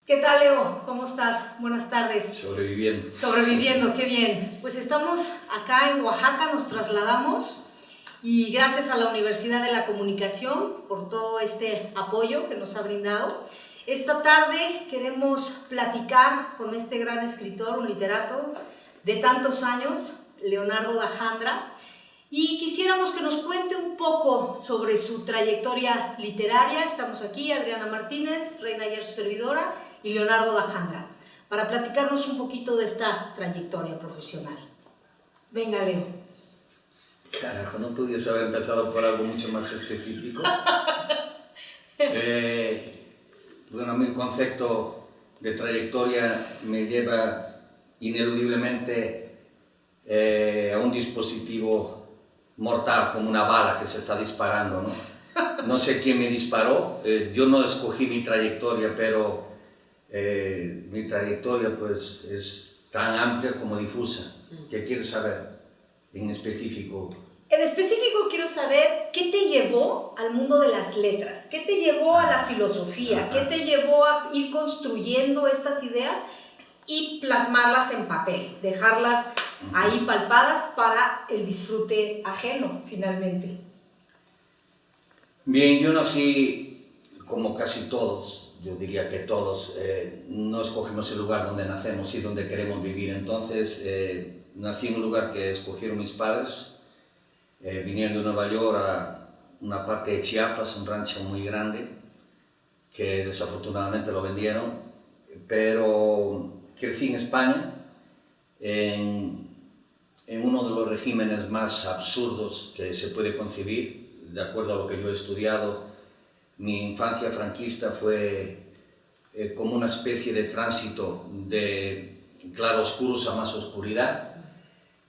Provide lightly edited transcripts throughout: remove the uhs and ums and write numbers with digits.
¿Qué tal, Leo? ¿Cómo estás? Buenas tardes. Sobreviviendo. Sobreviviendo, qué bien. Pues estamos acá en Oaxaca, nos trasladamos y gracias a la Universidad de la Comunicación por todo este apoyo que nos ha brindado. Esta tarde queremos platicar con este gran escritor, un literato de tantos años, Leonardo da Jandra, y quisiéramos que nos cuente un poco sobre su trayectoria literaria. Estamos aquí, Adriana Martínez, Reina Ayer, su servidora, y Leonardo da Jandra, para platicarnos un poquito de esta trayectoria profesional. Venga, Leo. Carajo, no pudiese haber empezado por algo mucho más específico. Bueno, mi concepto de trayectoria me lleva ineludiblemente a un dispositivo mortal, como una bala que se está disparando, ¿no? No sé quién me disparó, yo no escogí mi trayectoria, pero mi trayectoria pues es tan amplia como difusa. ¿Qué quieres saber en específico? En específico quiero saber qué te llevó al mundo de las letras, qué te llevó a la filosofía, qué te llevó a ir construyendo estas ideas y plasmarlas en papel, dejarlas ahí palpadas para el disfrute ajeno, finalmente. Bien, yo nací como casi todos, yo diría que todos, no escogemos el lugar donde nacemos y donde queremos vivir. Entonces, nací en un lugar que escogieron mis padres, viniendo de Nueva York a una parte de Chiapas, un rancho muy grande, que desafortunadamente lo vendieron, pero crecí en España, en uno de los regímenes más absurdos que se puede concebir, de acuerdo a lo que yo he estudiado. Mi infancia franquista fue como una especie de tránsito de claroscuros a más oscuridad.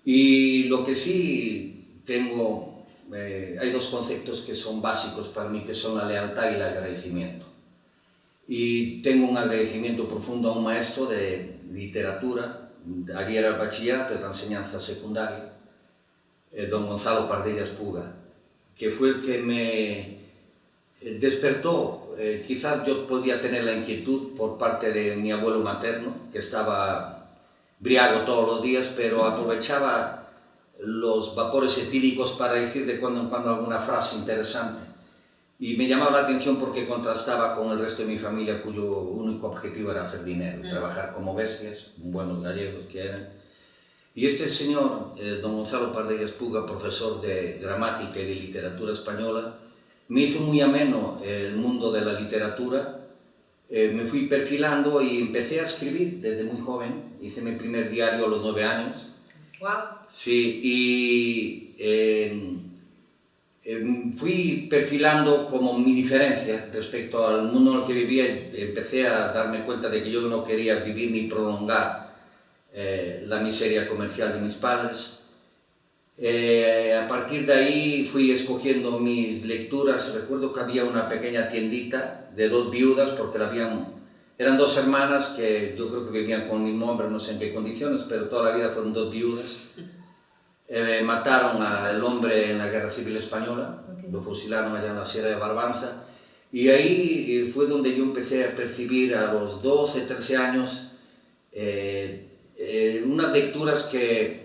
Y lo que sí tengo, hay dos conceptos que son básicos para mí, que son la lealtad y el agradecimiento. Y tengo un agradecimiento profundo a un maestro de literatura, allí era el bachillerato, de la enseñanza secundaria, don Gonzalo Pardellas Puga, que fue el que me despertó. Quizás yo podía tener la inquietud por parte de mi abuelo materno, que estaba briago todos los días, pero aprovechaba los vapores etílicos para decir de cuando en cuando alguna frase interesante. Y me llamaba la atención porque contrastaba con el resto de mi familia, cuyo único objetivo era hacer dinero, trabajar como bestias, buenos gallegos que eran. Y este señor, don Gonzalo Pardellas Puga, profesor de gramática y de literatura española, me hizo muy ameno el mundo de la literatura. Me fui perfilando y empecé a escribir desde muy joven. Hice mi primer diario a los 9 años. Wow. Sí, y fui perfilando como mi diferencia respecto al mundo en el que vivía. Empecé a darme cuenta de que yo no quería vivir ni prolongar la miseria comercial de mis padres. A partir de ahí fui escogiendo mis lecturas. Recuerdo que había una pequeña tiendita de 2 viudas, porque eran 2 hermanas que yo creo que vivían con el mismo hombre, no sé en qué condiciones, pero toda la vida fueron 2 viudas. Mataron al hombre en la Guerra Civil Española, lo fusilaron allá en la Sierra de Barbanza, y ahí fue donde yo empecé a percibir a los 12, 13 años unas lecturas que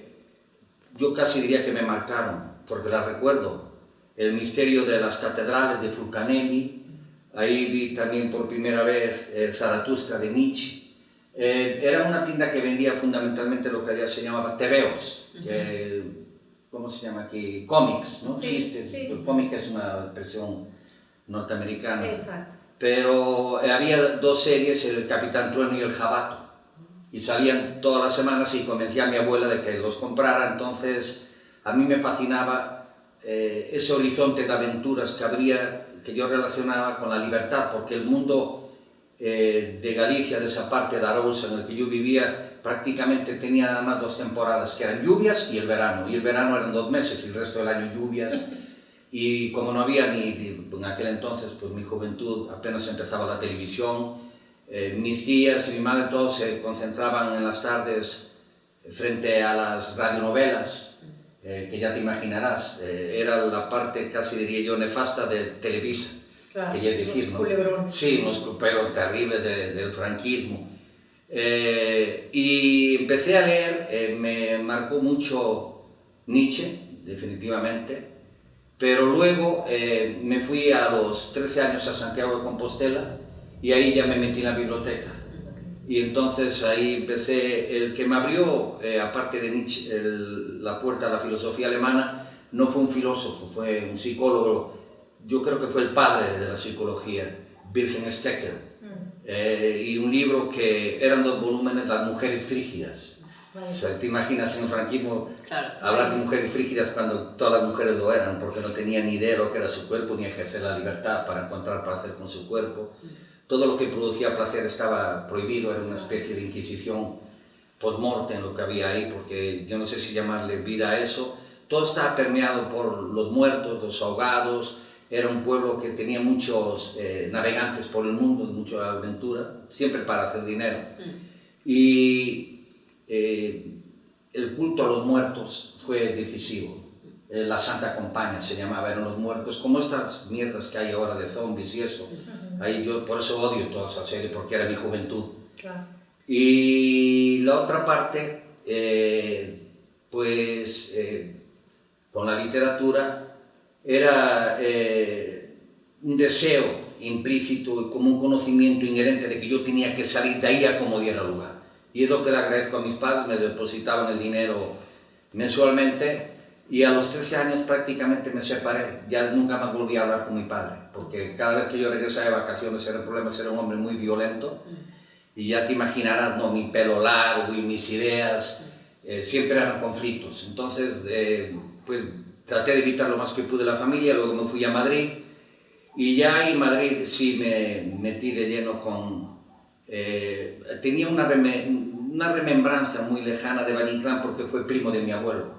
yo casi diría que me marcaron, porque las recuerdo. El misterio de las catedrales de Fulcanelli, ahí vi también por primera vez el Zaratustra de Nietzsche. Era una tienda que vendía fundamentalmente lo que allá se llamaba tebeos, ¿cómo se llama aquí? Cómics, ¿no? Sí, Chistes. sí. El cómic es una expresión norteamericana. Exacto. Pero había 2 series, el Capitán Trueno y el Jabato, y salían todas las semanas y convencí a mi abuela de que los comprara. Entonces a mí me fascinaba ese horizonte de aventuras que habría, que yo relacionaba con la libertad, porque el mundo de Galicia, de esa parte de Arousa en el que yo vivía, prácticamente tenía nada más 2 temporadas, que eran lluvias y el verano eran 2 meses y el resto del año lluvias. Y como no había en aquel entonces, pues mi juventud, apenas empezaba la televisión, mis tías y mi madre todos se concentraban en las tardes frente a las radionovelas, que ya te imaginarás, era la parte, casi diría yo, nefasta de Televisa. Claro, quería decir, ¿no? Culebrones. Sí, pero terrible del franquismo. Y empecé a leer, me marcó mucho Nietzsche, definitivamente, pero luego me fui a los 13 años a Santiago de Compostela y ahí ya me metí en la biblioteca. Y entonces ahí empecé, el que me abrió, aparte de Nietzsche, la puerta a la filosofía alemana, no fue un filósofo, fue un psicólogo, yo creo que fue el padre de la psicología, Wilhelm Stecker. Y un libro que eran 2 volúmenes, Las mujeres frígidas. O sea, te imaginas en el franquismo hablar de mujeres frígidas cuando todas las mujeres lo eran, porque no tenían ni idea de lo que era su cuerpo, ni ejercer la libertad para encontrar placer con su cuerpo. Todo lo que producía placer estaba prohibido, era una especie de inquisición post-mortem lo que había ahí, porque yo no sé si llamarle vida a eso. Todo estaba permeado por los muertos, los ahogados. Era un pueblo que tenía muchos navegantes por el mundo, mucha aventura, siempre para hacer dinero. Y el culto a los muertos fue decisivo. La Santa Compañía se llamaba, eran los muertos, como estas mierdas que hay ahora de zombies y eso. Ahí yo por eso odio toda esa serie, porque era mi juventud. Claro. Y la otra parte, con la literatura, era un deseo implícito, como un conocimiento inherente de que yo tenía que salir de ahí a como diera lugar. Y es lo que le agradezco a mis padres, me depositaban el dinero mensualmente y a los 13 años prácticamente me separé, ya nunca más volví a hablar con mi padre, porque cada vez que yo regresaba de vacaciones era un problema, era un hombre muy violento y ya te imaginarás, ¿no? Mi pelo largo y mis ideas siempre eran conflictos. Entonces, pues traté de evitar lo más que pude la familia, luego me fui a Madrid y ya en Madrid sí me metí de lleno con... tenía una remembranza muy lejana de Valle Inclán porque fue primo de mi abuelo.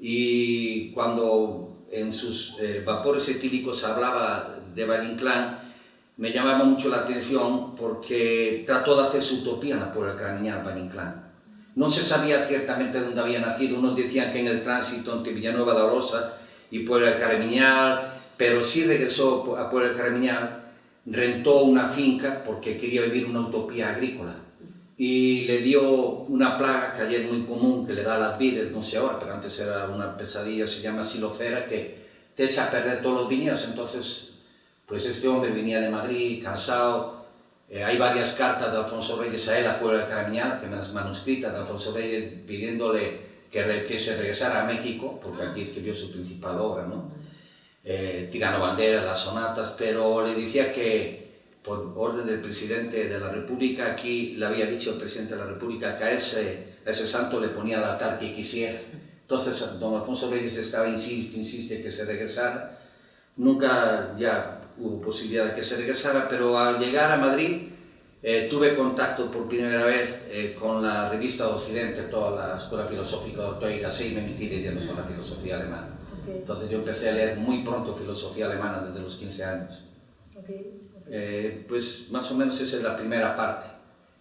Y cuando en sus vapores etílicos hablaba de Valle Inclán, me llamaba mucho la atención porque trató de hacer su utopía en la Puebla del Caramiñal, Valle Inclán. No se sabía ciertamente dónde había nacido, unos decían que en el tránsito entre Villanueva de Arosa y Puebla del Caramiñal, pero sí regresó a Puebla del Caramiñal, rentó una finca porque quería vivir una utopía agrícola y le dio una plaga que ayer es muy común, que le da a las vides, no sé ahora, pero antes era una pesadilla, se llama silofera, que te echa a perder todos los viñedos. Entonces, pues este hombre venía de Madrid, cansado. Hay varias cartas de Alfonso Reyes a él, a Puebla del Caramiñal, que me las manuscritas de Alfonso Reyes, pidiéndole que se regresara a México, porque aquí escribió su principal obra, ¿no? Tirano Bandera, las sonatas, pero le decía que por orden del presidente de la República, aquí le había dicho el presidente de la República que a ese santo le ponía el altar que quisiera. Entonces don Alfonso Reyes estaba, insiste que se regresara. Nunca ya hubo posibilidad de que se regresara, pero al llegar a Madrid tuve contacto por primera vez con la revista de Occidente, toda la Escuela Filosófica de Ortega y Gasset, y me metí de lleno con la filosofía alemana. Entonces yo empecé a leer muy pronto filosofía alemana desde los 15 años. Pues más o menos esa es la primera parte.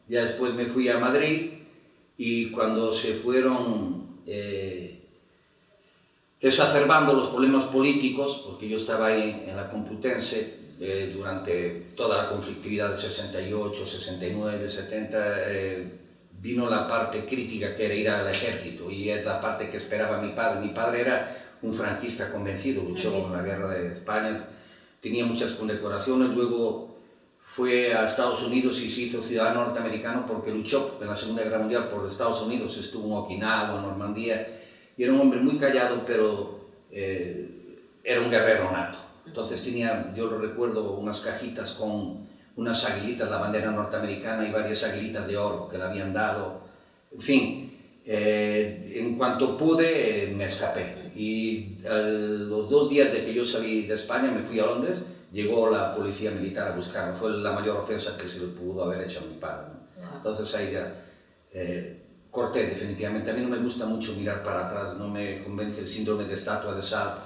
Ya después me fui a Madrid y cuando se fueron exacerbando los problemas políticos, porque yo estaba ahí en la Complutense durante toda la conflictividad del 68, 69, 70, vino la parte crítica que era ir al ejército y es la parte que esperaba mi padre. Mi padre era un franquista convencido, luchó en la guerra de España, tenía muchas condecoraciones, luego fue a Estados Unidos y se hizo ciudadano norteamericano porque luchó en la Segunda Guerra Mundial por Estados Unidos, estuvo en Okinawa, en Normandía, y era un hombre muy callado, pero era un guerrero nato. Entonces tenía, yo lo recuerdo, unas cajitas con unas aguilitas, la bandera norteamericana y varias aguilitas de oro que le habían dado. En fin, en cuanto pude me escapé. Y a los 2 días de que yo salí de España me fui a Londres, llegó la policía militar a buscarme. Fue la mayor ofensa que se le pudo haber hecho a mi padre, ¿no? Entonces ahí ya corté definitivamente. A mí no me gusta mucho mirar para atrás, no me convence el síndrome de estatua de sal.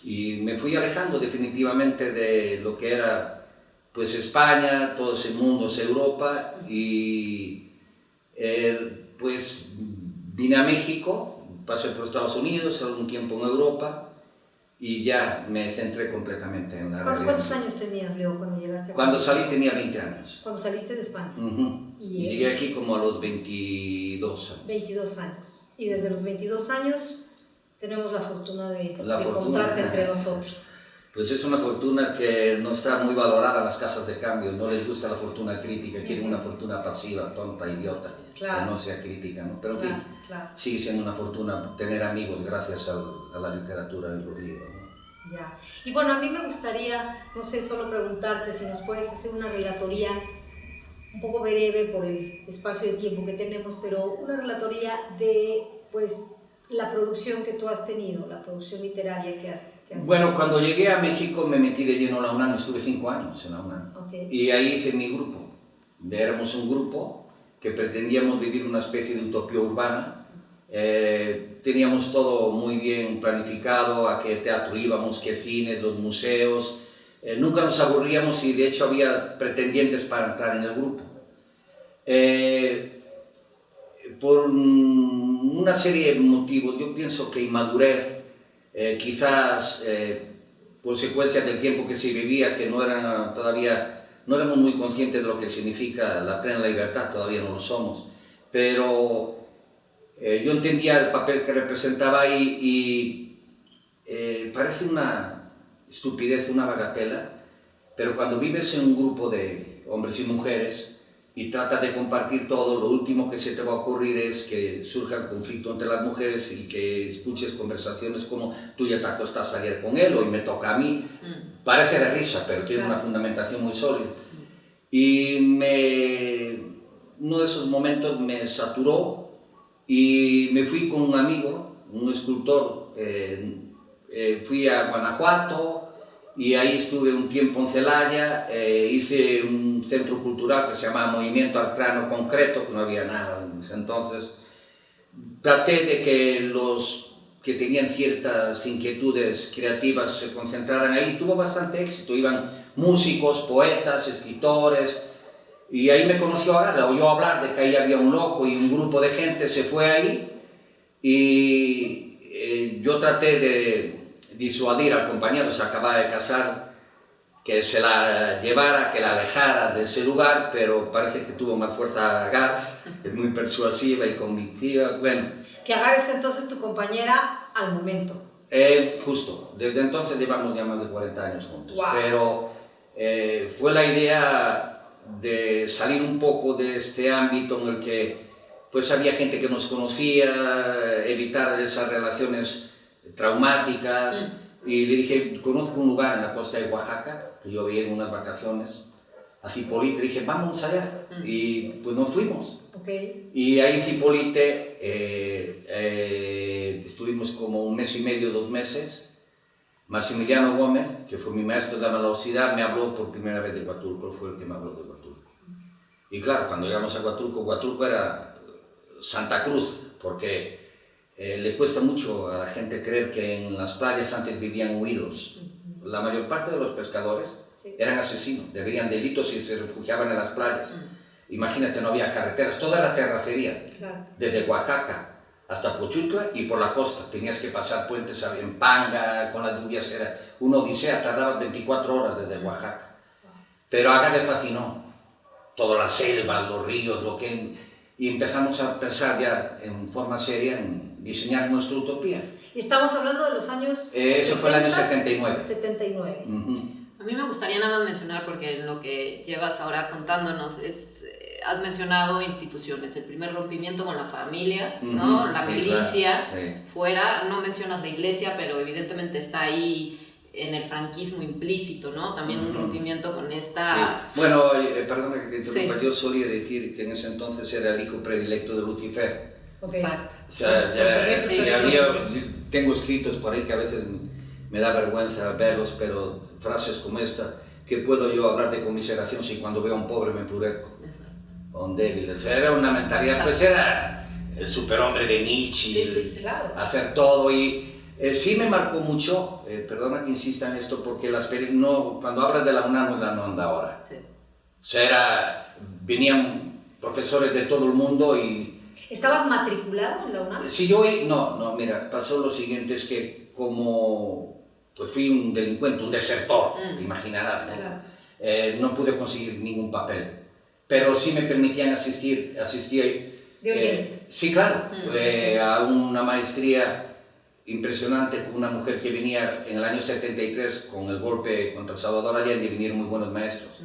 Y me fui alejando definitivamente de lo que era pues España, todo ese mundo, esa Europa, y pues vine a México, pasé por Estados Unidos, algún tiempo en Europa, y ya me centré completamente en la realidad. ¿Cuántos años tenías, Leo, cuando llegaste? Cuando salí tenía 20 años. Cuando saliste de España. Y llegué aquí como a los 22 años. 22 años. Y desde los 22 años tenemos la fortuna de fortuna, contarte entre nosotros. Pues es una fortuna que no está muy valorada en las casas de cambio, no les gusta la fortuna crítica, quieren una fortuna pasiva, tonta, idiota, claro, que no sea crítica, ¿no? Pero en fin, sigue siendo una fortuna tener amigos gracias a la literatura y los libros, ¿no? Ya. Y bueno, a mí me gustaría, no sé, solo preguntarte si nos puedes hacer una relatoría un poco breve por el espacio de tiempo que tenemos, pero una relatoría de, pues, la producción que tú has tenido, la producción literaria que has Bueno, hecho. Cuando llegué a México me metí de lleno en la UNAM, estuve 5 años en la UNAM. Okay. Y ahí hice mi grupo. Éramos un grupo que pretendíamos vivir una especie de utopía urbana. Teníamos todo muy bien planificado, a qué teatro íbamos, qué cines, los museos. Nunca nos aburríamos y de hecho había pretendientes para entrar en el grupo. Por una serie de motivos, yo pienso que inmadurez, quizás consecuencia del tiempo que se vivía, que todavía no éramos muy conscientes de lo que significa la plena libertad, todavía no lo somos, pero yo entendía el papel que representaba ahí y parece una estupidez, una bagatela, pero cuando vives en un grupo de hombres y mujeres y tratas de compartir todo, lo último que se te va a ocurrir es que surja el conflicto entre las mujeres y que escuches conversaciones como tú ya te acostaste ayer con él, hoy me toca a mí. Parece de risa, pero tiene una fundamentación muy sólida. Y uno de esos momentos me saturó y me fui con un amigo, un escultor, fui a Guanajuato, y ahí estuve un tiempo en Celaya, hice un centro cultural que se llamaba Movimiento al Plano Concreto, que no había nada en ese entonces. Traté de que los que tenían ciertas inquietudes creativas se concentraran ahí, tuvo bastante éxito, iban músicos, poetas, escritores, y ahí me conoció Agatha, oyó hablar de que ahí había un loco y un grupo de gente se fue ahí, y yo traté de disuadir al compañero, se acababa de casar, que se la llevara, que la dejara de ese lugar, pero parece que tuvo más fuerza Agar, es muy persuasiva y convictiva, bueno. Que Agar es entonces tu compañera al momento. Justo, desde entonces llevamos ya más de 40 años juntos, wow. Pero fue la idea de salir un poco de este ámbito en el que pues había gente que nos conocía, evitar esas relaciones traumáticas, y le dije, conozco un lugar en la costa de Oaxaca, que yo había ido en unas vacaciones, a Zipolite, le dije, vamos allá, y pues nos fuimos. Okay. Y ahí en Zipolite estuvimos como 1 mes y medio, 2 meses. Maximiliano Gómez, que fue mi maestro de la velocidad, me habló por primera vez de Huatulco, fue el que me habló de Huatulco. Y claro, cuando llegamos a Huatulco, Huatulco era Santa Cruz, porque le cuesta mucho a la gente creer que en las playas antes vivían huidos. La mayor parte de los pescadores eran asesinos, debían delitos y se refugiaban en las playas. Imagínate, no había carreteras, toda la terracería, desde Oaxaca hasta Pochutla y por la costa. Tenías que pasar puentes en Panga, con las lluvias era una odisea, tardaba 24 horas desde Oaxaca. Pero a Agar le fascinó toda la selva, los ríos, y empezamos a pensar ya en forma seria en diseñar nuestra utopía. Y estamos hablando de los años... Eso fue el año 79. 79. A mí me gustaría nada más mencionar, porque en lo que llevas ahora contándonos has mencionado instituciones, el primer rompimiento con la familia, ¿no? La milicia, claro, fuera, no mencionas la iglesia, pero evidentemente está ahí en el franquismo implícito, ¿no? También un rompimiento con esta... Bueno, perdón que interrumpa, yo solía decir que en ese entonces era el hijo predilecto de Lucifer. Exacto. O sea, tengo escritos por ahí que a veces me da vergüenza verlos, pero frases como esta, que puedo yo hablar de conmiseración si cuando veo a un pobre me enfurezco, o un débil. O sea, era una mentalidad, pues era el superhombre de Nietzsche, claro. Hacer todo, y sí me marcó mucho, perdona que insista en esto, porque cuando hablas de la UNAM no es la UNAM de ahora. Sí. O sea, venían profesores de todo el mundo y... ¿Estabas matriculado en la UNAM? Sí, mira, pasó lo siguiente, es que como pues fui un delincuente, un desertor, te imaginarás, ¿no? Claro. No pude conseguir ningún papel, pero sí me permitían asistir ¿De oyente? sí, claro, a una maestría impresionante con una mujer que venía en el año 73 con el golpe contra Salvador Allende, vinieron muy buenos maestros,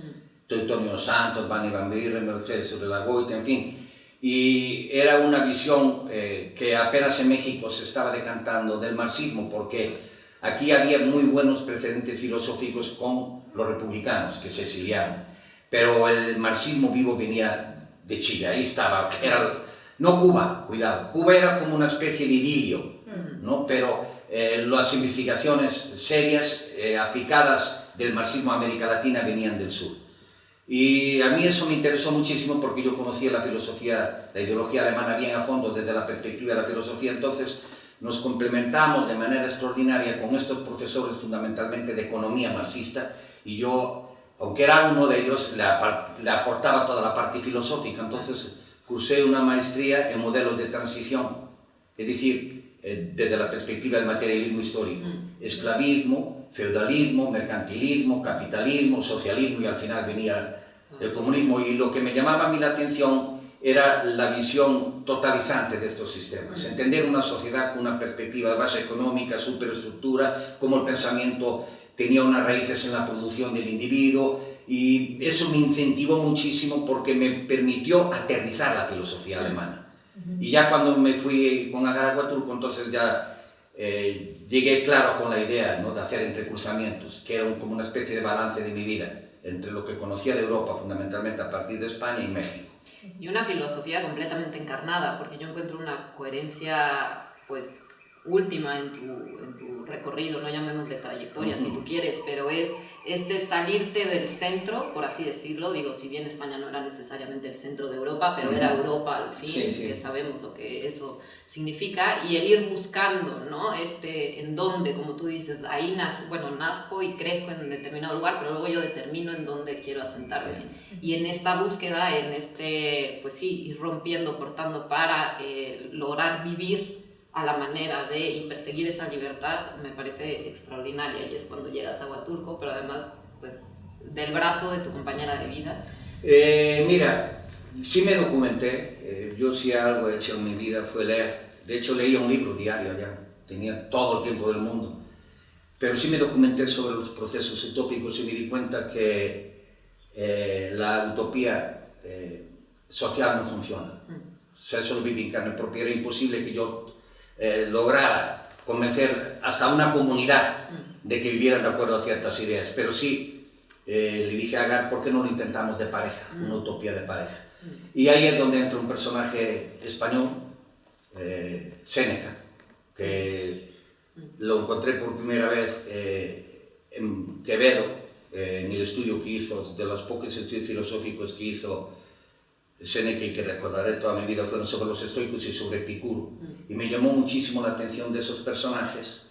Antonio Santos, Bani Van Buren, Mercedes sobre la Goita, en fin, y era una visión que apenas en México se estaba decantando del marxismo, porque aquí había muy buenos precedentes filosóficos con los republicanos que se exiliaron, pero el marxismo vivo venía de Chile, ahí estaba, no Cuba, cuidado, Cuba era como una especie de idilio, ¿no? Pero las investigaciones serias aplicadas del marxismo a América Latina venían del sur. Y a mí eso me interesó muchísimo porque yo conocía la filosofía, la ideología alemana bien a fondo desde la perspectiva de la filosofía, entonces nos complementamos de manera extraordinaria con estos profesores fundamentalmente de economía marxista, y yo, aunque era uno de ellos, le aportaba toda la parte filosófica, entonces cursé una maestría en modelos de transición, es decir, desde la perspectiva del materialismo histórico, esclavismo, feudalismo, mercantilismo, capitalismo, socialismo, y al final venía el comunismo, y lo que me llamaba a mí la atención era la visión totalizante de estos sistemas, entender una sociedad con una perspectiva de base económica, superestructura, cómo el pensamiento tenía unas raíces en la producción del individuo, y eso me incentivó muchísimo porque me permitió aterrizar la filosofía alemana. Y ya cuando me fui con Agar Huatulco, entonces ya llegué claro con la idea, ¿no?, de hacer entrecursamientos, que era como una especie de balance de mi vida entre lo que conocía de Europa, fundamentalmente a partir de España y México. Y una filosofía completamente encarnada, porque yo encuentro una coherencia, pues, última en tu recorrido, no llamémosle trayectoria si tú quieres, pero es salirte del centro, por así decirlo, digo, si bien España no era necesariamente el centro de Europa, pero era Europa al fin, que sabemos lo que eso significa, y el ir buscando, ¿no? En dónde, como tú dices, ahí nazco y crezco en un determinado lugar, pero luego yo determino en dónde quiero asentarme. Y en esta búsqueda, pues sí, ir rompiendo, cortando para lograr vivir a la manera de y perseguir esa libertad, me parece extraordinaria, y es cuando llegas a Huatulco, pero además, pues, del brazo de tu compañera de vida. Mira, sí me documenté, yo sí algo he hecho en mi vida fue leer, de hecho leía un libro diario ya, tenía todo el tiempo del mundo, pero sí me documenté sobre los procesos utópicos y me di cuenta que la utopía social no funciona. O sea, eso lo viví en carne propia, era imposible que yo lograra convencer hasta una comunidad de que vivieran de acuerdo a ciertas ideas, pero sí le dije a Agar, ¿por qué no lo intentamos de pareja, una utopía de pareja? Y ahí es donde entra un personaje español, Séneca, que lo encontré por primera vez en Quevedo, en el estudio que hizo, de los pocos estudios filosóficos que hizo Séneca, y que recordaré toda mi vida, fueron sobre los estoicos y sobre Epicuro. Y me llamó muchísimo la atención de esos personajes,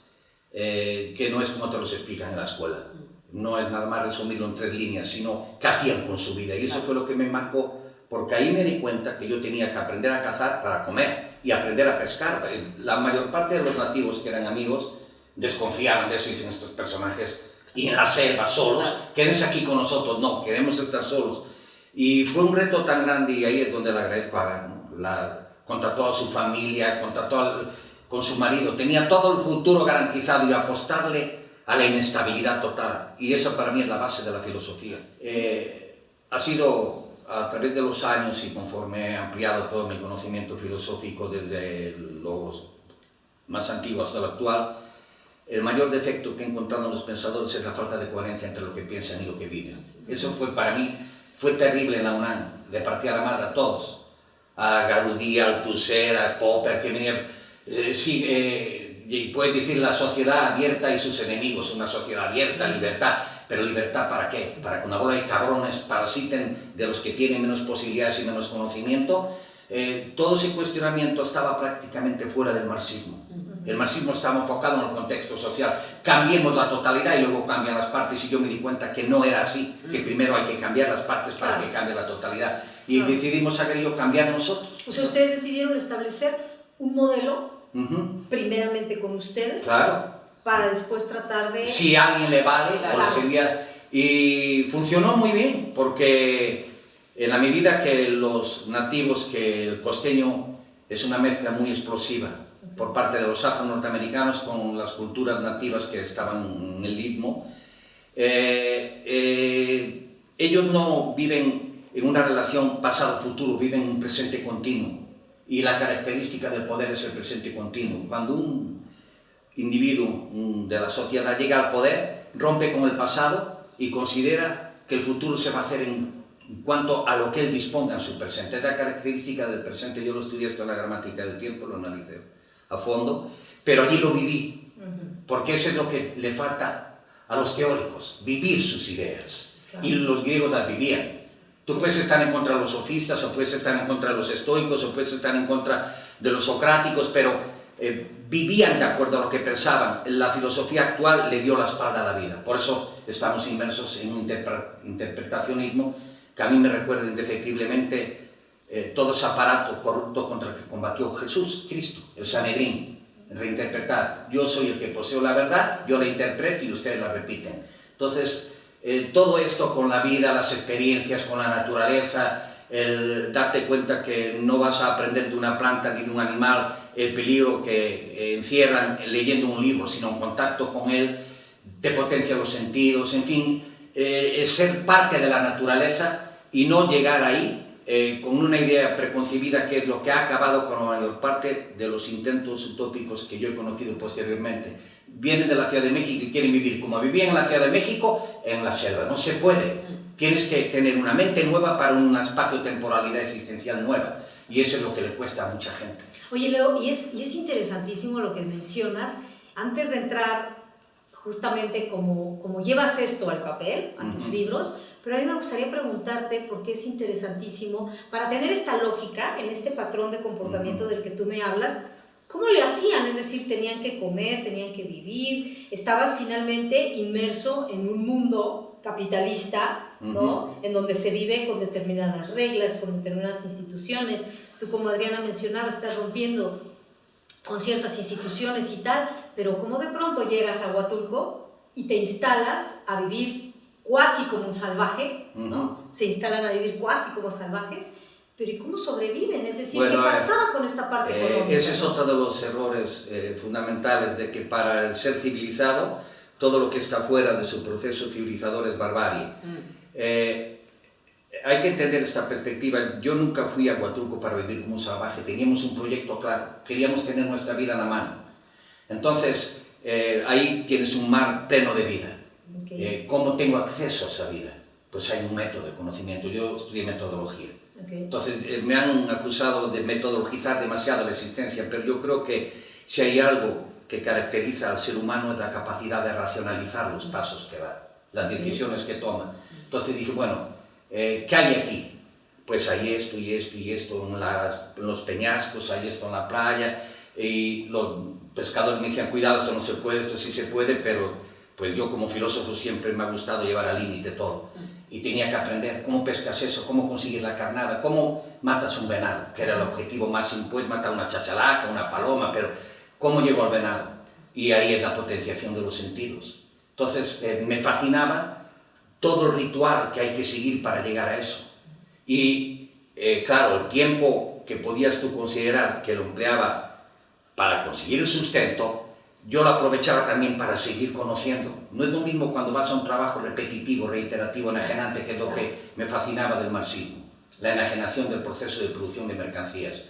que no es como te los explican en la escuela. No es nada más resumirlo en 3 líneas, sino qué hacían con su vida. Y eso fue lo que me marcó, porque ahí me di cuenta que yo tenía que aprender a cazar para comer y aprender a pescar. La mayor parte de los nativos que eran amigos desconfiaban de eso, y dicen, estos personajes, y en la selva solos, quédense aquí con nosotros, no, queremos estar solos. Y fue un reto tan grande, y ahí es donde le agradezco a Agar, ¿no? Contra toda su familia, con su marido, tenía todo el futuro garantizado, y apostarle a la inestabilidad total. Y esa para mí es la base de la filosofía. Ha sido a través de los años, y conforme he ampliado todo mi conocimiento filosófico desde los más antiguos hasta lo actual, el mayor defecto que he encontrado en los pensadores es la falta de coherencia entre lo que piensan y lo que viven. Eso fue para mí, fue terrible en la UNAM, le partía la madre a todos, a Garudí, a Althusser, a Popper, que venía, puedes decir la sociedad abierta y sus enemigos, una sociedad abierta, libertad, pero libertad ¿para qué? Para que una bola de cabrones parasiten de los que tienen menos posibilidades y menos conocimiento. Todo ese cuestionamiento estaba prácticamente fuera del marxismo. El marxismo estaba enfocado en el contexto social. Cambiemos la totalidad y luego cambian las partes, y yo me di cuenta que no era así, que primero hay que cambiar las partes para que cambie la totalidad. Y decidimos, Agar y yo, cambiar nosotros. O sea, ustedes decidieron establecer un modelo, primeramente con ustedes. Claro. para después tratar de... Si a alguien le vale, Claro. o le servía. Y funcionó muy bien, porque en la medida que los nativos, que el costeño es una mezcla muy explosiva por parte de los afro-norteamericanos con las culturas nativas que estaban en el Istmo, ellos no viven en una relación pasado-futuro, viven en un presente continuo. Y la característica del poder es el presente continuo. Cuando un individuo de la sociedad llega al poder, rompe con el pasado y considera que el futuro se va a hacer en cuanto a lo que él disponga en su presente. Es la característica del presente. Yo lo estudié hasta la gramática del tiempo, lo analicé a fondo, pero allí lo viví, porque eso es lo que le falta a los teóricos, vivir sus ideas. Claro. Y los griegos las vivían. Tú puedes estar en contra de los sofistas, o puedes estar en contra de los estoicos, o puedes estar en contra de los socráticos, pero vivían de acuerdo a lo que pensaban. La filosofía actual le dio la espalda a la vida. Por eso estamos inmersos en un interpretacionismo que a mí me recuerda indefectiblemente todo ese aparato corrupto contra el que combatió Jesús, Cristo, el Sanedrín. Reinterpretar. Yo soy el que poseo la verdad, yo la interpreto y ustedes la repiten. Entonces, todo esto con la vida, las experiencias con la naturaleza, el darte cuenta que no vas a aprender de una planta ni de un animal el peligro que encierran leyendo un libro, sino en contacto con él, te potencia los sentidos, en fin, ser parte de la naturaleza y no llegar ahí con una idea preconcebida, que es lo que ha acabado con la mayor parte de los intentos utópicos que yo he conocido posteriormente. Vienen de la Ciudad de México y quieren vivir como vivían en la Ciudad de México, en la selva. No se puede. Tienes que tener una mente nueva para una espacio-temporalidad existencial nueva. Y eso es lo que le cuesta a mucha gente. Oye, Leo, y es interesantísimo lo que mencionas. Antes de entrar justamente como llevas esto al papel, a tus libros, pero a mí me gustaría preguntarte, porque es interesantísimo, para tener esta lógica, en este patrón de comportamiento del que tú me hablas, ¿cómo le hacían? Es decir, tenían que comer, tenían que vivir, estabas finalmente inmerso en un mundo capitalista, ¿no? En donde se vive con determinadas reglas, con determinadas instituciones. Tú, como Adriana mencionaba, estás rompiendo con ciertas instituciones y tal, pero ¿cómo de pronto llegas a Huatulco y te instalas a vivir cuasi como un salvaje, ¿no? Se instalan a vivir cuasi como salvajes, pero ¿y cómo sobreviven? Es decir, bueno, ¿qué pasaba con esta parte económica? Ese es otro de los errores fundamentales, de que para el ser civilizado, todo lo que está fuera de su proceso civilizador es barbarie. Hay que entender esta perspectiva. Yo nunca fui a Huatulco para vivir como un salvaje. Teníamos un proyecto claro, queríamos tener nuestra vida en la mano. Entonces, ahí tienes un mar pleno de vida. Okay. ¿Cómo tengo acceso a esa vida? Pues hay un método de conocimiento. Yo estudié metodología. Okay. Entonces, me han acusado de metodologizar demasiado la existencia, pero yo creo que si hay algo que caracteriza al ser humano es la capacidad de racionalizar los pasos que da, las decisiones que toma. Entonces dije, bueno, ¿qué hay aquí? Pues hay esto y esto y esto en los peñascos, hay esto en la playa, y los pescadores me decían, cuidado, esto no se puede, esto sí se puede, pero pues yo como filósofo siempre me ha gustado llevar al límite todo. Y tenía que aprender cómo pescas eso, cómo consigues la carnada, cómo matas un venado, que era el objetivo máximo. Puedes matar una chachalaca, una paloma, pero ¿cómo llego al venado? Y ahí es la potenciación de los sentidos. Entonces me fascinaba todo el ritual que hay que seguir para llegar a eso. Y claro, el tiempo que podías tú considerar que lo empleaba para conseguir el sustento, yo lo aprovechaba también para seguir conociendo. No es lo mismo cuando vas a un trabajo repetitivo, reiterativo, enajenante, que es lo que me fascinaba del marxismo, la enajenación del proceso de producción de mercancías.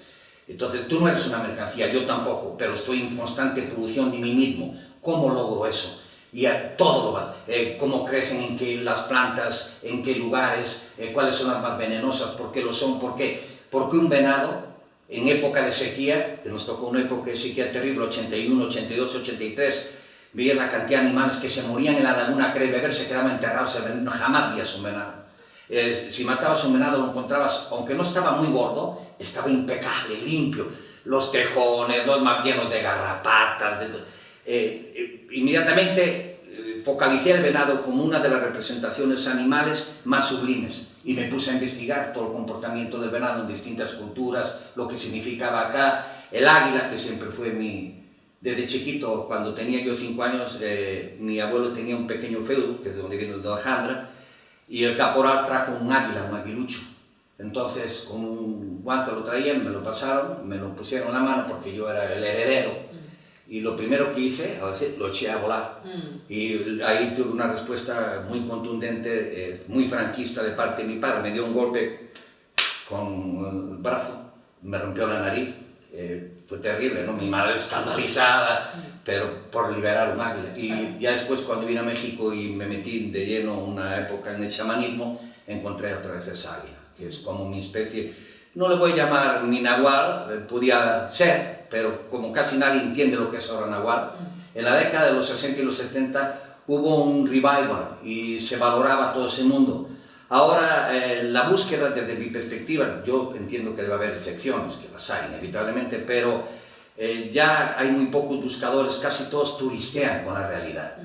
Entonces, tú no eres una mercancía, yo tampoco, pero estoy en constante producción de mí mismo. ¿Cómo logro eso? Y todo lo va. Cómo crecen, en qué las plantas, en qué lugares, cuáles son las más venenosas, por qué lo son, por qué. Porque un venado, en época de sequía, que nos tocó una época de sequía terrible, 81, 82, 83, veías la cantidad de animales que se morían en la laguna a querer beber, se quedaban enterrados, jamás veías un venado. Si matabas un venado lo encontrabas, aunque no estaba muy gordo, estaba impecable, limpio. Los tejones, los más llenos de garrapatas. Inmediatamente focalicé el venado como una de las representaciones animales más sublimes y me puse a investigar todo el comportamiento del venado en distintas culturas, lo que significaba acá. El águila, que siempre fue mi Desde chiquito, cuando tenía yo 5 años, mi abuelo tenía un pequeño feudo, que es de donde viene el de Alejandra, y el caporal trajo un águila, un aguilucho. Entonces, con un guante lo traían, me lo pasaron, me lo pusieron en la mano porque yo era el heredero. Y lo primero que hice, a veces, lo eché a volar. Y ahí tuve una respuesta muy contundente, muy franquista de parte de mi padre. Me dio un golpe con el brazo, me rompió la nariz. Fue terrible, ¿no? Mi madre escandalizada, pero por liberar un águila. Y ya después, cuando vine a México y me metí de lleno una época en el chamanismo, encontré otra vez esa águila, que es como mi especie. No le voy a llamar ni nahual, podía ser, pero como casi nadie entiende lo que es ahora nahual, en la década de los 60 y los 70 hubo un revival y se valoraba todo ese mundo. Ahora, la búsqueda, desde mi perspectiva, yo entiendo que debe haber excepciones, que las hay inevitablemente, pero ya hay muy pocos buscadores, casi todos turistean con la realidad.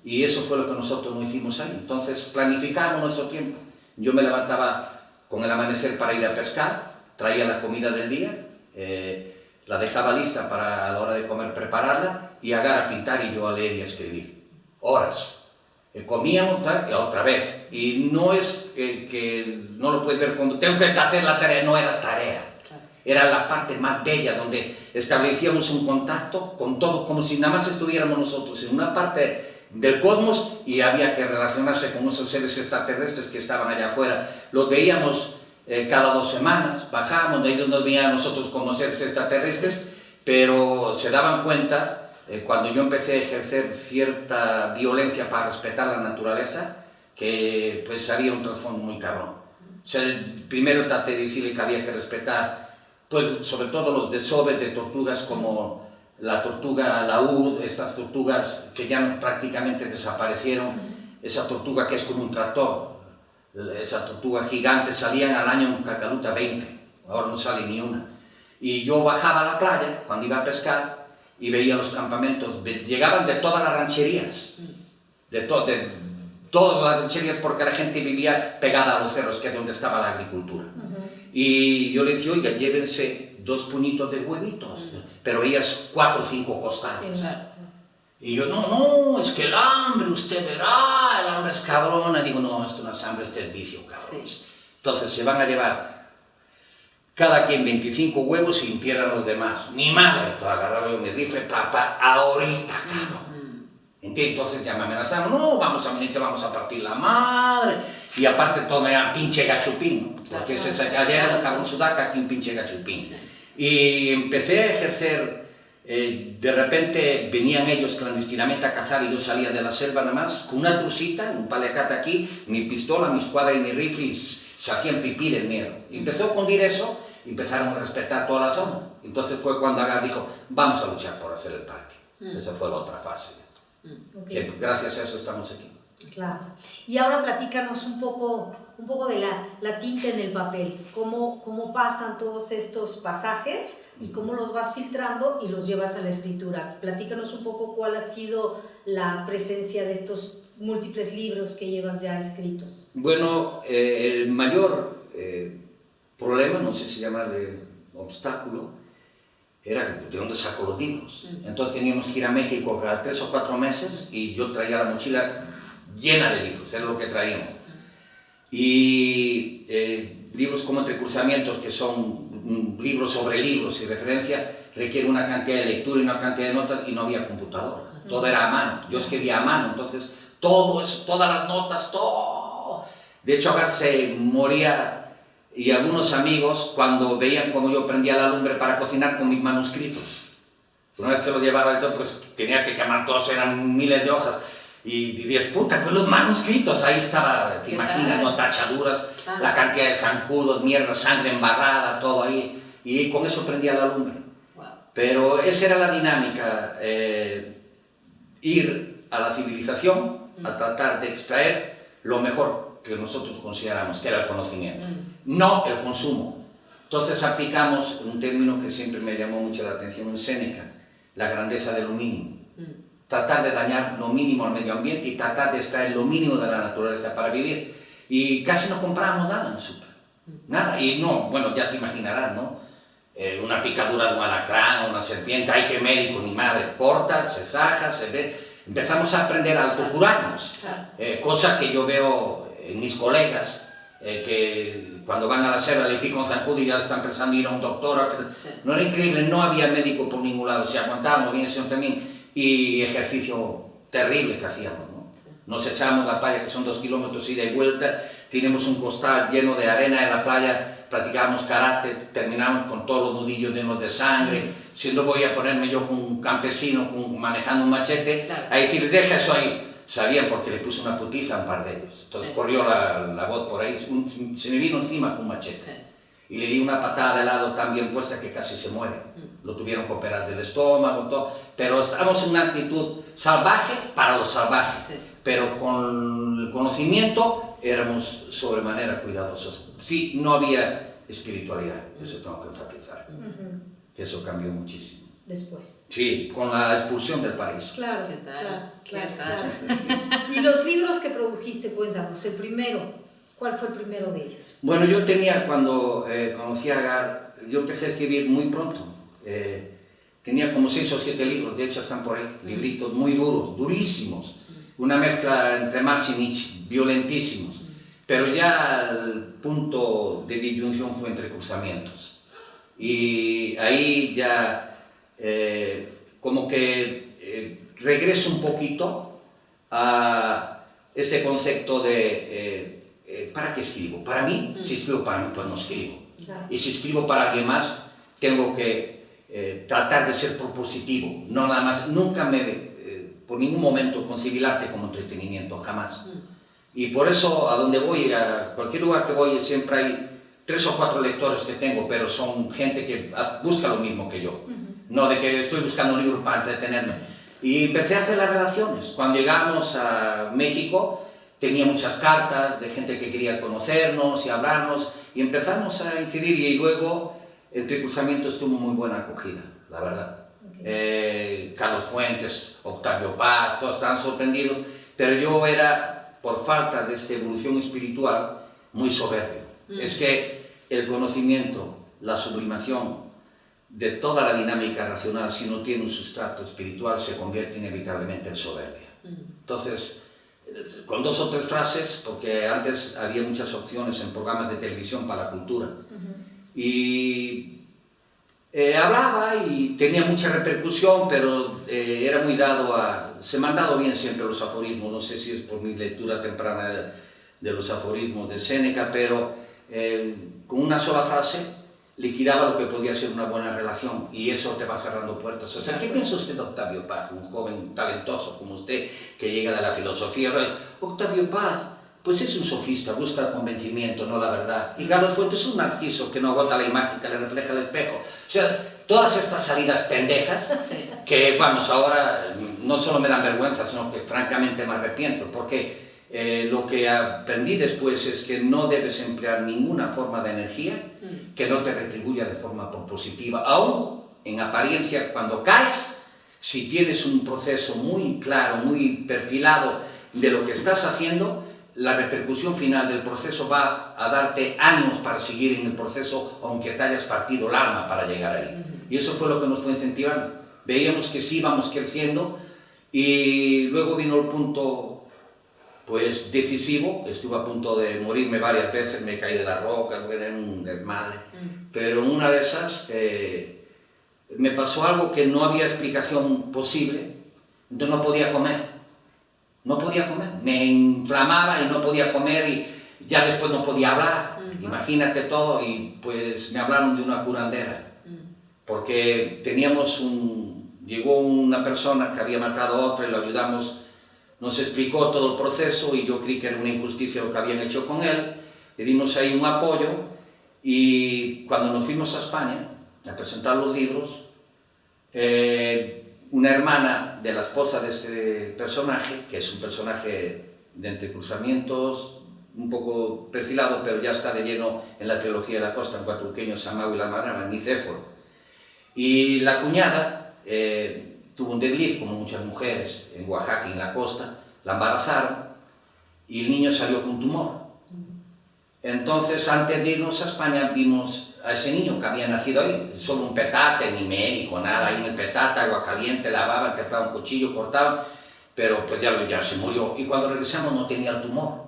Y eso fue lo que nosotros no hicimos ahí. Entonces, planificábamos nuestro tiempo. Yo me levantaba con el amanecer para ir a pescar, traía la comida del día, la dejaba lista para a la hora de comer prepararla y agarrar a pintar y yo a leer y a escribir. Horas. Comíamos y otra vez. Y no es que no lo puedes ver cuando tengo que hacer la tarea, no era tarea. Era la parte más bella donde establecíamos un contacto con todo, como si nada más estuviéramos nosotros en una parte del cosmos y había que relacionarse con esos seres extraterrestres que estaban allá afuera. Los veíamos cada 2 semanas, bajábamos, ellos nos veían a nosotros como seres extraterrestres, pero se daban cuenta, cuando yo empecé a ejercer cierta violencia para respetar la naturaleza, que pues había un trasfondo muy cabrón. O sea, primero traté de decirle que había que respetar, pues sobre todo los desoves de tortugas como la tortuga laúd, estas tortugas que ya prácticamente desaparecieron, esa tortuga que es como un tractor, esa tortuga gigante, salían al año en Cacaluta 20, ahora no sale ni una. Y yo bajaba a la playa cuando iba a pescar y veía los campamentos, llegaban de todas las rancherías, de todas las rancherías porque la gente vivía pegada a los cerros, que es donde estaba la agricultura. Y yo le decía, oiga, llévense 2 puñitos de huevitos, pero ellas 4 o 5 costados. Y yo, no, es que el hambre, usted verá, el hambre es cabrona. Digo, no, esto no es hambre, este es vicio, cabrón. Entonces se van a llevar cada quien 25 huevos y entierran los demás. Mi madre, todo agarraba yo mi rifle, papá, ahorita, cabrón. ¿Entiendes? Entonces ya me amenazaron, no, vamos a partir la madre. Y aparte todo me llaman pinche gachupín, ¿no? Porque allá era un cabrón sudaca, aquí un pinche gachupín. Y empecé a ejercer, de repente venían ellos clandestinamente a cazar y yo salía de la selva nada más, con una trucita, un paliacate aquí, mi pistola, mi escuadra y mi rifle, y se hacían pipí del miedo. Y empezó a hundir eso, y empezaron a respetar toda la zona. Entonces fue cuando Agar dijo, vamos a luchar por hacer el parque. Esa fue la otra fase. Que gracias a eso estamos aquí. Claro. Y ahora platícanos un poco de la tinta en el papel, cómo pasan todos estos pasajes y cómo los vas filtrando y los llevas a la escritura. Platícanos un poco cuál ha sido la presencia de estos múltiples libros que llevas ya escritos. Bueno, el mayor problema, no sé si llamarle obstáculo, era de dónde saco los libros. Entonces teníamos que ir a México cada 3 o 4 meses y yo traía la mochila llena de libros, era lo que traíamos. Y libros como Entrecruzamientos, que son libros sobre libros y referencia, requiere una cantidad de lectura y una cantidad de notas y no había computadora. Todo era a mano, yo escribía a mano, entonces todo eso, todas las notas, todo. De hecho, Agar se moría y algunos amigos cuando veían cómo yo prendía la lumbre para cocinar con mis manuscritos. Una vez que los llevaba yo, pues tenía que quemar todos, eran miles de hojas. Y dirías, puta, pues los manuscritos, ahí estaba, te imaginas, ¿no? Tachaduras, claro. La cantidad de zancudos, mierda, sangre embarrada, todo ahí. Y con eso prendía la lumbre. Wow. Pero esa era la dinámica, ir a la civilización a tratar de extraer lo mejor que nosotros consideramos, que era el conocimiento, no el consumo. Entonces aplicamos un término que siempre me llamó mucho la atención en Séneca, la grandeza de lo mínimo. Tratar de dañar lo mínimo al medio ambiente y tratar de extraer lo mínimo de la naturaleza para vivir. Y casi no comprábamos nada en el súper, nada. Y no, bueno, ya te imaginarás, ¿no? una picadura de un alacrán o una serpiente, ¡ay, qué médico, ni madre! Corta, se saja, se ve. Empezamos a aprender a autocurarnos, cosa que yo veo en mis colegas, que cuando van a la selva le pican un zancudo y ya están pensando ir a un doctor. No era increíble, no había médico por ningún lado, si aguantábamos bien eso también, y ejercicio terrible que hacíamos, ¿no? Nos echábamos la playa, que son 2 kilómetros ida y vuelta, tenemos un costal lleno de arena en la playa, practicábamos karate, terminamos con todos los nudillos llenos de sangre, si no voy a ponerme yo con un campesino manejando un machete, a decir, deja eso ahí. Sabían porque le puse una putiza a un par de ellos. Entonces corrió la voz por ahí, se me vino encima con un machete. Y le di una patada de lado tan bien puesta que casi se muere. Lo tuvieron que operar del estómago, todo. Pero estábamos en una actitud salvaje para los salvajes. Pero con el conocimiento éramos sobremanera cuidadosos. Sí, no había espiritualidad, eso tengo que enfatizar. Que eso cambió muchísimo. Después. Sí, con la expulsión del paraíso. Claro, ¿Qué tal? claro. Y los libros que produjiste, cuéntanos, el primero, ¿cuál fue el primero de ellos? Bueno, yo tenía, cuando conocí a Agar, yo empecé a escribir muy pronto. Tenía como 6 o 7 libros, de hecho están por ahí, libritos muy duros, durísimos. Una mezcla entre Marx y Nietzsche, violentísimos. Pero ya el punto de disyunción fue entre cruzamientos. Y ahí ya... como que regreso un poquito a este concepto de ¿para qué escribo? Para mí, si escribo para mí, pues no escribo. Y si escribo para alguien más, tengo que tratar de ser propositivo, no nada más, nunca por ningún momento concebí el arte como entretenimiento, jamás. Y por eso a donde voy, a cualquier lugar que voy, siempre hay 3 o 4 lectores que tengo, pero son gente que busca lo mismo que yo. No de que estoy buscando un libro para entretenerme. Y empecé a hacer las relaciones. Cuando llegamos a México, tenía muchas cartas de gente que quería conocernos y hablarnos, y empezamos a incidir, y luego Entre Cruzamientos tuvo muy buena acogida, la verdad. Carlos Fuentes, Octavio Paz, todos estaban sorprendidos, pero yo era, por falta de esta evolución espiritual, muy soberbio. Es que el conocimiento, la sublimación, de toda la dinámica racional, si no tiene un sustrato espiritual, se convierte inevitablemente en soberbia. Entonces, con 2 o 3 frases, porque antes había muchas opciones en programas de televisión para la cultura, y hablaba y tenía mucha repercusión, pero era muy dado a... Se me han dado bien siempre los aforismos, no sé si es por mi lectura temprana de los aforismos de Séneca, pero con una sola frase liquidaba lo que podía ser una buena relación, y eso te va cerrando puertas. O sea, ¿qué piensa usted de Octavio Paz, un joven talentoso como usted, que llega de la filosofía? Octavio Paz, pues es un sofista, busca el convencimiento, no la verdad. Y Carlos Fuentes es un narciso que no agota la imagen que le refleja el espejo. O sea, todas estas salidas pendejas, que vamos, ahora no solo me dan vergüenza, sino que francamente me arrepiento, porque lo que aprendí después es que no debes emplear ninguna forma de energía que no te retribuya de forma propositiva. Aún en apariencia, cuando caes, si tienes un proceso muy claro, muy perfilado de lo que estás haciendo, la repercusión final del proceso va a darte ánimos para seguir en el proceso, aunque te hayas partido el alma para llegar ahí. Y eso fue lo que nos fue incentivando. Veíamos que sí íbamos creciendo, y luego vino el punto pues decisivo. Estuve a punto de morirme varias veces, me caí de la roca, era un desmadre, pero en una de esas me pasó algo que no había explicación posible. Entonces no podía comer, me inflamaba y no podía comer, y ya después no podía hablar, imagínate todo. Y pues me hablaron de una curandera, porque llegó una persona que había matado a otra y lo ayudamos. Nos explicó todo el proceso, y yo creí que era una injusticia lo que habían hecho con él. Le dimos ahí un apoyo, y cuando nos fuimos a España a presentar los libros, una hermana de la esposa de este personaje, que es un personaje de Entre Cruzamientos, un poco perfilado, pero ya está de lleno en la trilogía de la costa, en Cuatruqueño, Samao y la Marama, Nicéforo. Y la cuñada tuvo un desliz, como muchas mujeres en Oaxaca y en la costa, la embarazaron, y el niño salió con tumor. Entonces, antes de irnos a España, vimos a ese niño que había nacido ahí, solo un petate, ni médico, nada, ahí en el petate, agua caliente, lavaban, cortaban un cuchillo, cortaban, pero pues ya se murió. Y cuando regresamos no tenía el tumor,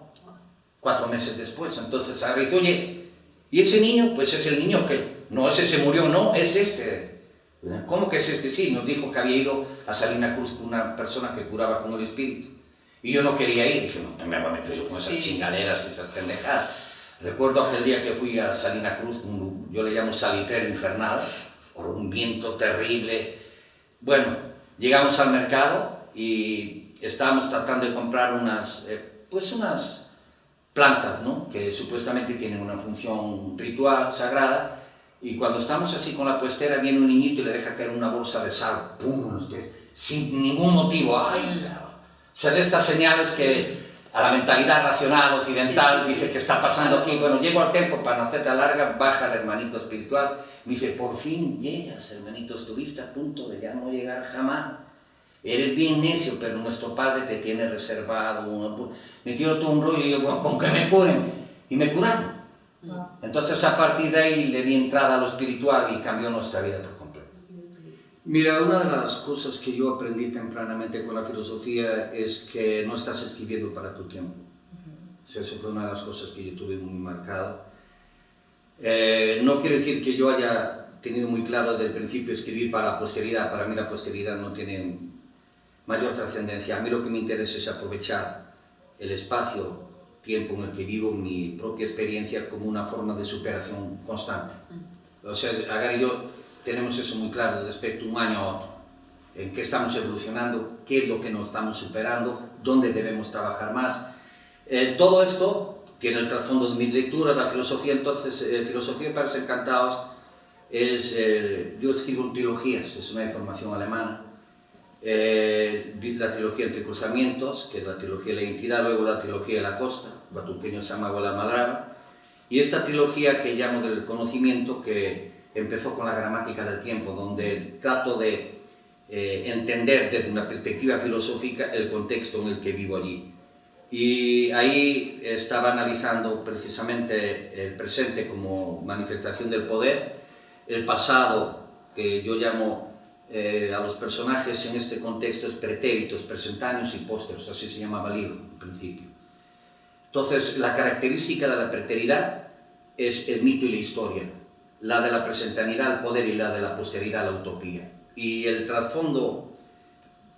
4 meses después. Entonces ahora dice, oye, ¿y ese niño? Pues es el niño que, no, ese se murió, no, es este. ¿Cómo que es este? Sí, nos dijo que había ido a Salina Cruz con una persona que curaba con el espíritu. Y yo no quería ir, dije, no me voy a meter yo con esas chingaderas y esas pendejadas. Recuerdo aquel día que fui a Salina Cruz, yo le llamo salitrero infernal, por un viento terrible. Bueno, llegamos al mercado y estábamos tratando de comprar unas plantas, ¿no? Que supuestamente tienen una función ritual, sagrada, y cuando estamos así con la puestera viene un niñito y le deja caer una bolsa de sal, ¡pum!, sin ningún motivo. ¡Ay! O sea, de estas señales que a la mentalidad racional occidental dice que está pasando aquí. Bueno, llego al templo, para no hacerte larga, baja el hermanito espiritual, me dice, por fin llegas, hermanito, estuviste a punto de ya no llegar jamás. Eres bien necio, pero nuestro Padre te tiene reservado. Me tiró todo un rollo y yo, bueno, con que me curen. Y me curaron. Entonces, a partir de ahí le di entrada a lo espiritual y cambió nuestra vida por completo. Mira, una de las cosas que yo aprendí tempranamente con la filosofía es que no estás escribiendo para tu tiempo. O sea, eso fue una de las cosas que yo tuve muy marcado. No quiere decir que yo haya tenido muy claro desde el principio escribir para la posteridad. Para mí la posteridad no tiene mayor trascendencia. A mí lo que me interesa es aprovechar el espacio, tiempo en el que vivo, mi propia experiencia como una forma de superación constante. O sea, Agar y yo tenemos eso muy claro respecto a un año a otro, en qué estamos evolucionando, qué es lo que nos estamos superando, dónde debemos trabajar más. Todo esto tiene el trasfondo de mis lecturas, la filosofía. Entonces, filosofía para ser encantados es, yo escribo trilogías, es una información alemana, la trilogía Entre Cruzamientos, que es la trilogía de la identidad, luego la trilogía de la costa, Batuqueño Samagua la Madraba, y esta trilogía que llamo del conocimiento, que empezó con la gramática del tiempo, donde trato de entender desde una perspectiva filosófica el contexto en el que vivo allí. Y ahí estaba analizando precisamente el presente como manifestación del poder, el pasado, que yo llamo a los personajes en este contexto es pretéritos, presentáneos y pósteros, así se llamaba el libro en principio. Entonces, la característica de la preteridad es el mito y la historia, la de la presentanidad, el poder, y la de la posteridad, la utopía. Y el trasfondo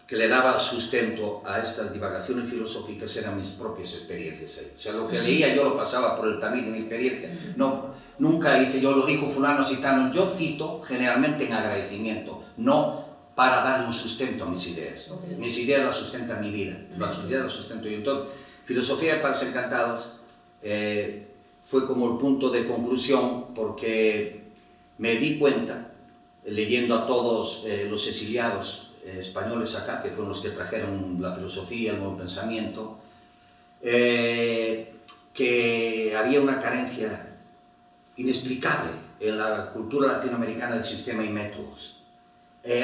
que le daba sustento a estas divagaciones filosóficas eran mis propias experiencias ahí. O sea, lo que leía yo lo pasaba por el tamiz de mi experiencia. Nunca hice yo, lo dijo fulano, citano. Yo cito generalmente en agradecimiento, no para darle un sustento a mis ideas. Mis ideas las sustenta mi vida, las ideas las sustento yo. Entonces, filosofía para ser encantados fue como el punto de conclusión, porque me di cuenta, leyendo a todos los exiliados españoles acá, que fueron los que trajeron la filosofía, el nuevo pensamiento, que había una carencia inexplicable en la cultura latinoamericana del sistema y métodos.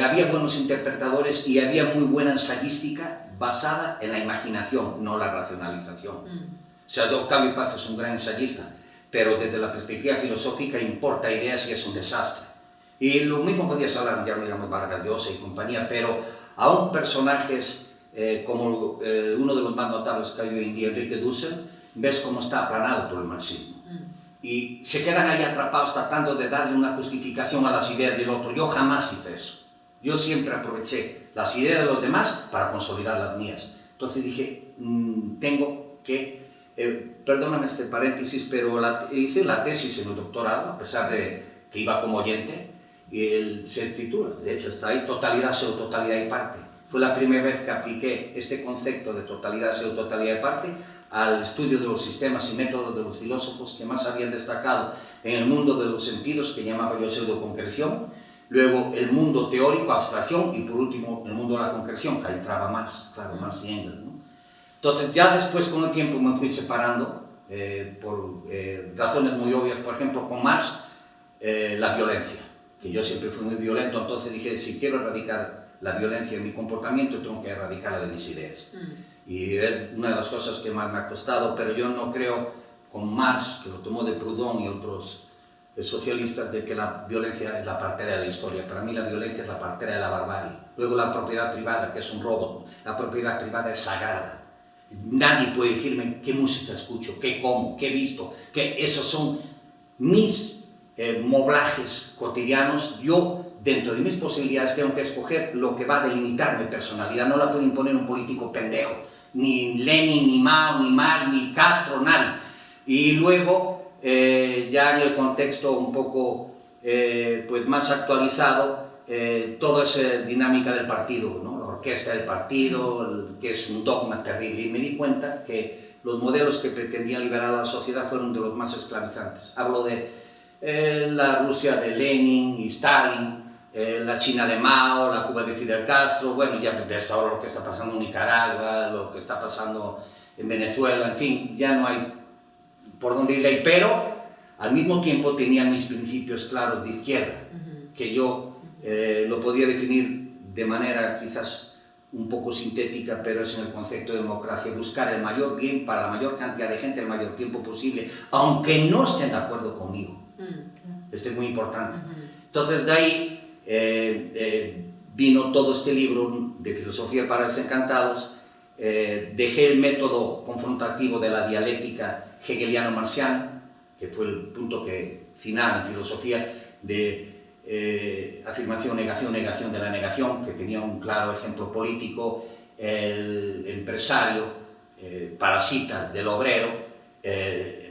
Había buenos interpretadores y había muy buena ensayística basada en la imaginación, no la racionalización. O sea, Octavio Paz es un gran ensayista, pero desde la perspectiva filosófica importa ideas y es un desastre. Y lo mismo podías hablar, ya digamos, Vargas Llosa y compañía, pero aún personajes como uno de los más notables que hay hoy en día, Enrique Dussel, ves cómo está aplanado por el marxismo. Y se quedan ahí atrapados tratando de darle una justificación a las ideas del otro. Yo jamás hice eso. Yo siempre aproveché las ideas de los demás para consolidar las mías. Entonces dije, tengo que... perdóname este paréntesis, pero hice la tesis en el doctorado, a pesar de que iba como oyente, y se titula, de hecho está ahí, Totalidad, Pseudo-totalidad y parte. Fue la primera vez que apliqué este concepto de totalidad, pseudo-totalidad y parte al estudio de los sistemas y métodos de los filósofos que más habían destacado en el mundo de los sentidos, que llamaba yo pseudo-concreción, luego el mundo teórico, abstracción, y por último el mundo de la concreción, que ahí entraba Marx, claro, Marx y Engels, ¿no? Entonces ya después con el tiempo me fui separando por razones muy obvias. Por ejemplo, con Marx, la violencia, que yo siempre fui muy violento, entonces dije, si quiero erradicar la violencia en mi comportamiento, tengo que erradicarla de mis ideas. Y es una de las cosas que más me ha costado, pero yo no creo con Marx, que lo tomó de Proudhon y otros socialistas de que la violencia es la partera de la historia. Para mí la violencia es la partera de la barbarie. Luego la propiedad privada, que es un robo. La propiedad privada es sagrada. Nadie puede decirme qué música escucho, qué como, qué he visto, que esos son mis moblajes cotidianos. Yo, dentro de mis posibilidades, tengo que escoger lo que va a delimitar mi personalidad. No la puede imponer un político pendejo. Ni Lenin, ni Mao, ni Marx, ni Castro, nadie. Y luego, ya en el contexto un poco pues más actualizado, toda esa dinámica del partido, ¿no? La orquesta del partido, que es un dogma terrible. Y me di cuenta que los modelos que pretendían liberar a la sociedad fueron de los más esclavizantes. Hablo de la Rusia de Lenin y Stalin, la China de Mao, la Cuba de Fidel Castro, bueno, ya ves ahora lo que está pasando en Nicaragua, lo que está pasando en Venezuela, en fin, ya no hay por dónde ir ahí, pero al mismo tiempo tenían mis principios claros de izquierda, que yo lo podía definir de manera quizás un poco sintética, pero es en el concepto de democracia, buscar el mayor bien para la mayor cantidad de gente el mayor tiempo posible, aunque no estén de acuerdo conmigo. Esto es muy importante. Entonces de ahí vino todo este libro de Filosofía para los Encantados. Dejé el método confrontativo de la dialéctica hegeliano-marxiana, que fue el punto final en filosofía de afirmación, negación, negación de la negación, que tenía un claro ejemplo político. El empresario parasita del obrero.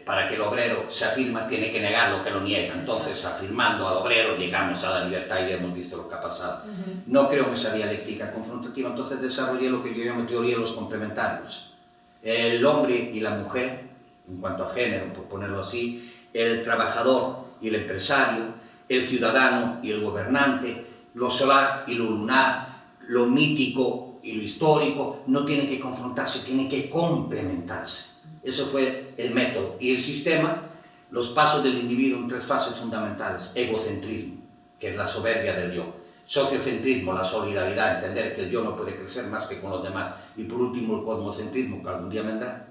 Para que el obrero se afirma tiene que negar lo que lo niega. Entonces, afirmando al obrero llegamos a la libertad y hemos visto lo que ha pasado. No creo en esa dialéctica confrontativa, entonces desarrollé lo que yo llamo teoría de los complementarios. El hombre y la mujer, en cuanto a género, por ponerlo así, el trabajador y el empresario, el ciudadano y el gobernante, lo solar y lo lunar, lo mítico y lo histórico, no tienen que confrontarse, tienen que complementarse. Eso fue el método. Y el sistema, los pasos del individuo en tres fases fundamentales. Egocentrismo, que es la soberbia del yo. Sociocentrismo, la solidaridad, entender que el yo no puede crecer más que con los demás. Y por último, el cosmocentrismo, que algún día vendrá.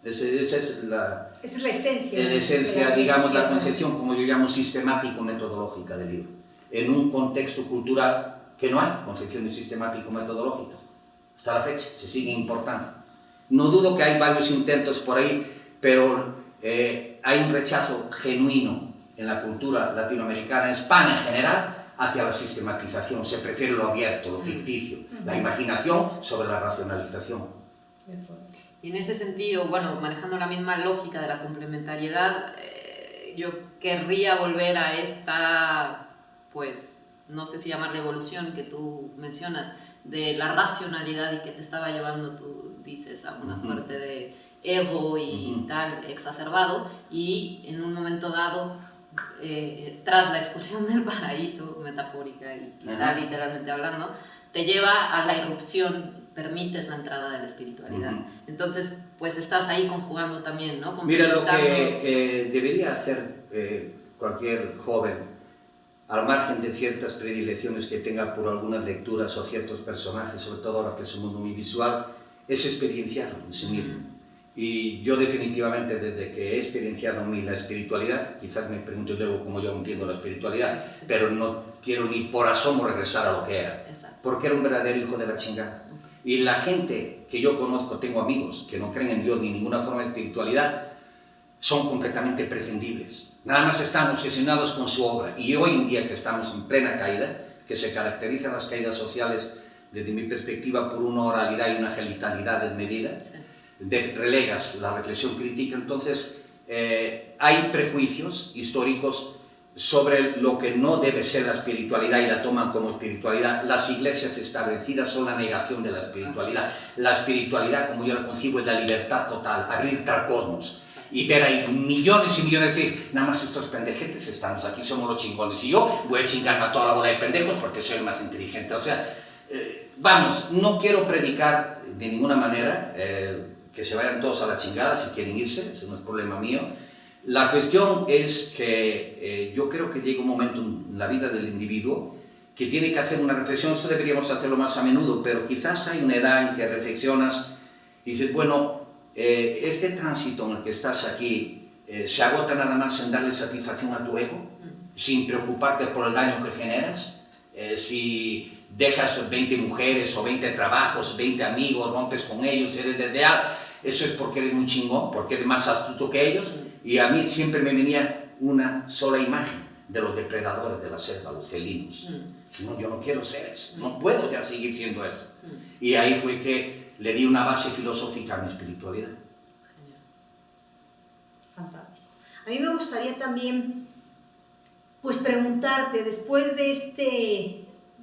Esa es la esencia, digamos, la concepción, como yo llamo, sistemático-metodológica del libro. En un contexto cultural que no hay concepciones sistemático-metodológicas. Hasta la fecha, se sigue importando. No dudo que hay varios intentos por ahí, pero hay un rechazo genuino en la cultura latinoamericana, en España en general, hacia la sistematización. Se prefiere lo abierto, lo ficticio, la imaginación sobre la racionalización. Y en ese sentido, bueno, manejando la misma lógica de la complementariedad, yo querría volver a esta, pues, no sé si llamarle evolución que tú mencionas, de la racionalidad y que te estaba llevando, tú dices, a una suerte de ego y tal exacerbado, y en un momento dado, tras la expulsión del paraíso, metafórica y quizá literalmente hablando, te lleva a la irrupción, permites la entrada de la espiritualidad. Entonces, pues estás ahí conjugando también, ¿no? Mira, lo que debería hacer cualquier joven, al margen de ciertas predilecciones que tenga por algunas lecturas o ciertos personajes, sobre todo ahora que es un mundo muy visual, es experienciarlo en sí mismo. Y yo definitivamente, desde que he experienciado en mí la espiritualidad, quizás me pregunto luego cómo yo entiendo la espiritualidad, pero no quiero ni por asomo regresar a lo que era, porque era un verdadero hijo de la chingada. Y la gente que yo conozco, tengo amigos que no creen en Dios ni en ninguna forma de espiritualidad, son completamente prescindibles. Nada más están obsesionados con su obra. Y hoy en día que estamos en plena caída, que se caracterizan las caídas sociales, desde mi perspectiva, por una oralidad y una genitalidad desmedida, relegas la reflexión crítica, entonces hay prejuicios históricos sobre lo que no debe ser la espiritualidad y la toman como espiritualidad. Las iglesias establecidas son la negación de la espiritualidad. La espiritualidad, como yo la concibo, es la libertad total, abrirte al cosmos y ver ahí millones y millones de nada más estos pendejetes estamos aquí, somos los chingones, y yo voy a chingarme a toda la bola de pendejos porque soy el más inteligente. O sea, vamos, no quiero predicar de ninguna manera que se vayan todos a la chingada si quieren irse, ese no es problema mío. La cuestión es que yo creo que llega un momento en la vida del individuo que tiene que hacer una reflexión. Esto deberíamos hacerlo más a menudo, pero quizás hay una edad en que reflexionas y dices, bueno, este tránsito en el que estás aquí se agota nada más en darle satisfacción a tu ego, sin preocuparte por el daño que generas. Si dejas 20 mujeres o 20 trabajos, 20 amigos, rompes con ellos, eres desleal, eso es porque eres muy chingón, porque eres más astuto que ellos. Y a mí siempre me venía una sola imagen de los depredadores de la selva, los felinos. No, yo no quiero ser eso, no puedo ya seguir siendo eso. Y ahí fue que le di una base filosófica a mi espiritualidad. Fantástico. A mí me gustaría también, pues, preguntarte, después de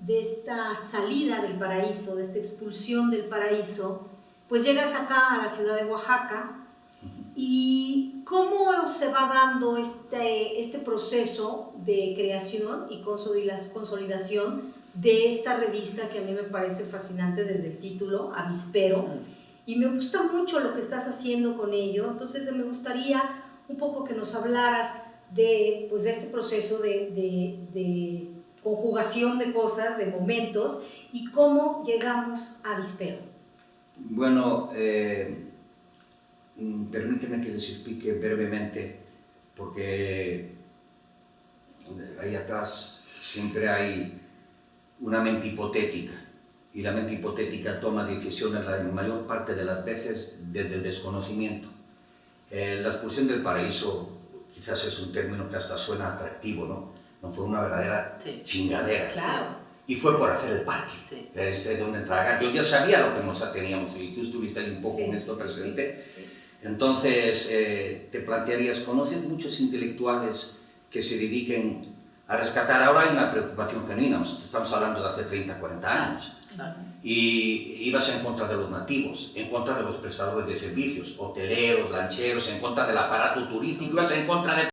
esta salida del paraíso, de esta expulsión del paraíso, pues llegas acá a la ciudad de Oaxaca, y cómo se va dando este proceso de creación y consolidación de esta revista que a mí me parece fascinante desde el título, Avispero, y me gusta mucho lo que estás haciendo con ello. Entonces me gustaría un poco que nos hablaras de este proceso de conjugación de cosas, de momentos, y cómo llegamos a Avispero. Bueno, permíteme que les explique brevemente, porque ahí atrás siempre hay una mente hipotética, y la mente hipotética toma decisiones la mayor parte de las veces desde el desconocimiento. La expulsión del paraíso quizás es un término que hasta suena atractivo, ¿no? No fue una verdadera chingadera. Claro. Y fue por hacer el parque, Sí. donde tragar. Yo ya sabía lo que nos teníamos, y tú estuviste ahí un poco en esto presente. Sí. Entonces, te plantearías, ¿conoces muchos intelectuales que se dediquen a rescatar? Ahora hay una preocupación genuina, estamos hablando de hace 30, 40 años. Claro. Y ibas en contra de los nativos, en contra de los prestadores de servicios, hoteleros, lancheros, en contra del aparato turístico, ibas en contra de